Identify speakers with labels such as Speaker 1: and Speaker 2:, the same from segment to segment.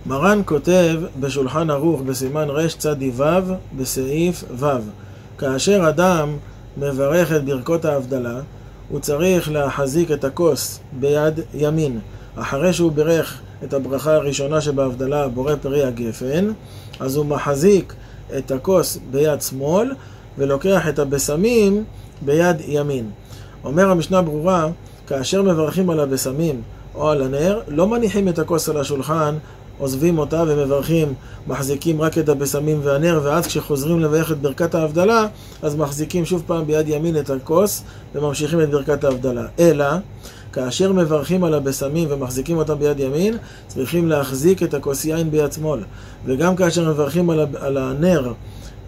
Speaker 1: מרן כותב בשולחן ערוך בסימן רצ"ו בסעיף ו', כאשר אדם מברך את ברכות ההבדלה, הוא צריך להחזיק את הכוס ביד ימין. אחרי שהוא ברך את הברכה הראשונה שבהבדלה, בורא פרי הגפן, אז הוא מחזיק את הכוס ביד שמאל ולוקח את הבשמים ביד ימין. אומר המשנה ברורה, כאשר מברכים על הבשמים או על הנר, לא מניחים את הכוס על השולחן, עוזבים אותה ומברכים, מחזיקים רק את הבשמים והנר, ואז כשחוזרים לברך את ברכת ההבדלה, אז מחזיקים שוב פעם ביד ימין את הכוס וממשיכים את ברכת ההבדלה. אלא, כאשר מברכים על הבשמים ומחזיקים אותם ביד ימין, צריכים להחזיק את הכוס יין ביד שמאל. וגם כאשר מברכים על הנר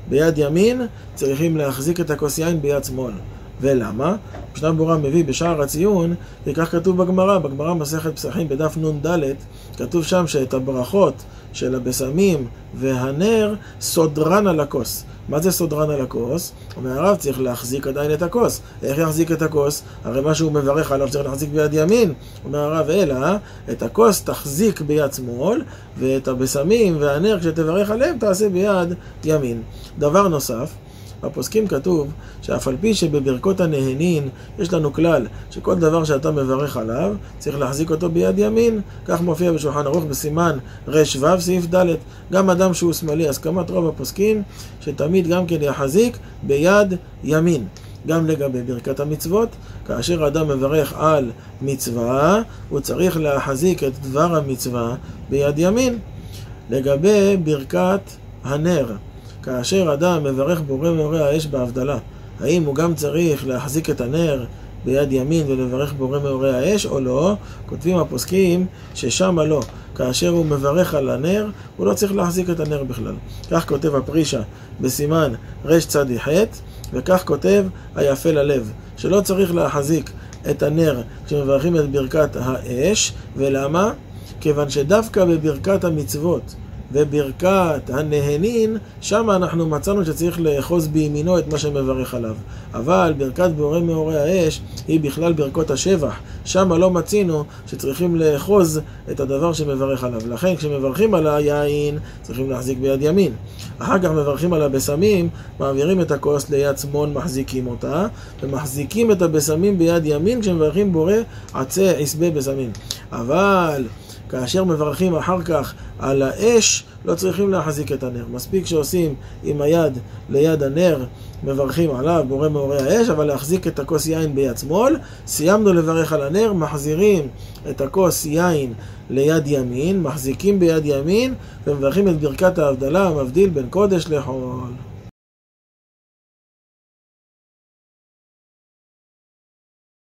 Speaker 1: ביד ימין, צריכים להחזיק את הכוס יין ביד שמאל. ולמה? משנה ברורה מביא בשער הציון, וכך כתוב בגמרא מסכת פסחים בדף נ"ד, כתוב שם שאת הברכות של הבשמים והנר סודרן על הכוס. מה זה סודרן על הכוס? אומר הרב, צריך להחזיק עדיין את הכוס. איך יחזיק את הכוס? הרי מה שהוא מברך עליו צריך להחזיק ביד ימין. אומר הרב, אלא את הכוס תחזיק ביד שמאל, ואת הבשמים והנר כשתברך עליהם תעשה ביד ימין. דבר נוסף, בפוסקים כתוב שאף על פי שבברכות הנהנין יש לנו כלל שכל דבר שאתה מברך עליו צריך להחזיק אותו ביד ימין. כך מופיע בשולחן ערוך בסימן ר"ו סעיף ד'. גם אדם שהוא שמאלי, הסכמת רוב הפוסקים שתמיד גם כן יחזיק ביד ימין. גם לגבי ברכת המצוות, כאשר אדם מברך על מצווה, הוא צריך להחזיק את דבר המצווה ביד ימין. לגבי ברכת הנר, כאשר אדם מברך בורא מאורי האש בהבדלה, האם הוא גם צריך להחזיק את הנר ביד ימין ולברך בורא מאורי האש או לא? כותבים הפוסקים ששם לא. כאשר הוא מברך על הנר, הוא לא צריך להחזיק את הנר בכלל. כך כותב הפרישה בסימן רצ"ח, וכך כותב היפה ללב, שלא צריך להחזיק את הנר כשמברכים את ברכת האש. ולמה? כיוון שדווקא בברכת המצוות וברכת הנהנין, שם אנחנו מצאנו שצריך לאחוז בימינו את מה שמברך עליו. אבל ברכת בורא מאורי האש היא בכלל ברכות השבח. שם לא מצינו שצריכים לאחוז את הדבר שמברך עליו. לכן כשמברכים על היין צריכים להחזיק ביד ימין. אחר כך מברכים על הבשמים, מעבירים את הכוס ליד שמאל, מחזיקים אותה, ומחזיקים את הבשמים ביד ימין כשמברכים בורא עצי עשבי בשמים. אבל כאשר מברכים אחר כך על האש, לא צריכים להחזיק את הנר. מספיק שעושים עם היד ליד הנר, מברכים עליו בורא מאורי האש, אבל להחזיק את הכוס יין ביד שמאל. סיימנו לברך על הנר, מחזירים את הכוס יין ליד ימין, מחזיקים ביד ימין, ומברכים את ברכת ההבדלה, המבדיל בין קודש לחול.